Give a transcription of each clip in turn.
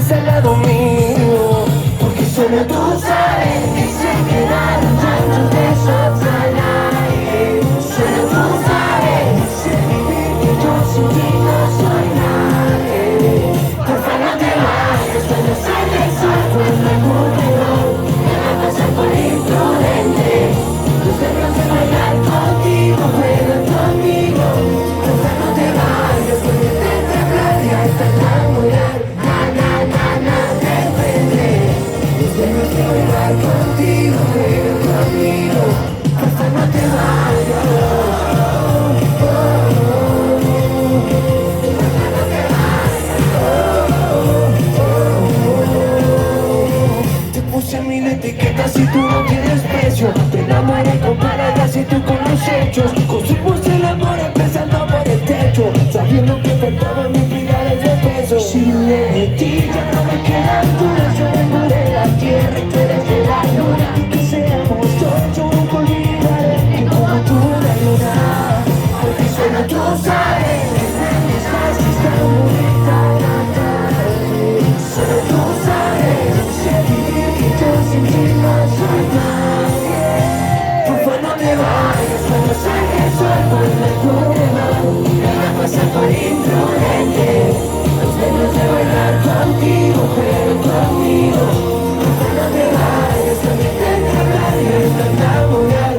estés al lado mío, porque solo tú sabes que se quedaron tantos besos al aire. Solo tú sabes que yo sin ti no soy nadie. Porfa no te vayas cuando salga el sol por el alrededor, me va a pasar por imprudente. Los dedos de bailar contigo, juegan conmigo. Porfa no te vayas cuando intente hablar y hasta enamorar. De frente. Los dedos de bailar contigo, juegan conmigo. Porfa no te vayas. Te puse mil etiquetas y tú no tienes precio. Te enamoré con palabras y tú con los hechos. Construimos el amor empezando por el techo, sabiendo que faltaban mil pilares de peso. Sin de ti ya no me quedan dudas. Yo vengo de la tierra y tú eres de la luna. Que seamos dos, yo nunca olvidaré que como tú la luna. Porque solo tú sabes que nadie estás y está bonita la tarde. Solo tú sabes que yo sin ti no soy nadie. Porfa no te vayas cuando salga el sol por la curva, me va a pasar por imprudente. Los dedos de bailar contigo, pero conmigo. Porfa no te vayas cuando intente hablar y hasta enamorar.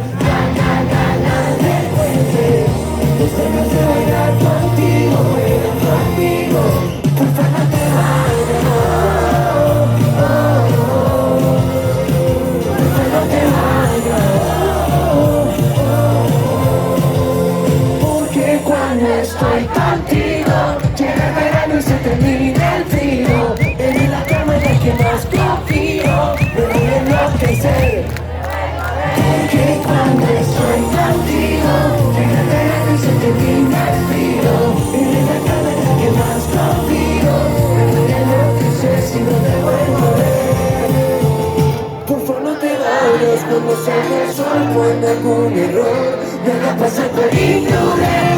De frente. Los dedos de bailar contigo, pero conmigo. Porfa no te vayas. Porfa no te vayas. Porque cuando estoy contigo llega el verano y se termina el frío. En la cama es la que más confío, me voy a enloquecer. Porque cuando estoy contigo llega el verano y se termina el frío. En la cama es la que más confío, me voy a enloquecer si no te vuelvo a ver. Porfa no te vayas cuando salga el sol por algún error, me va a pasar por imprudente.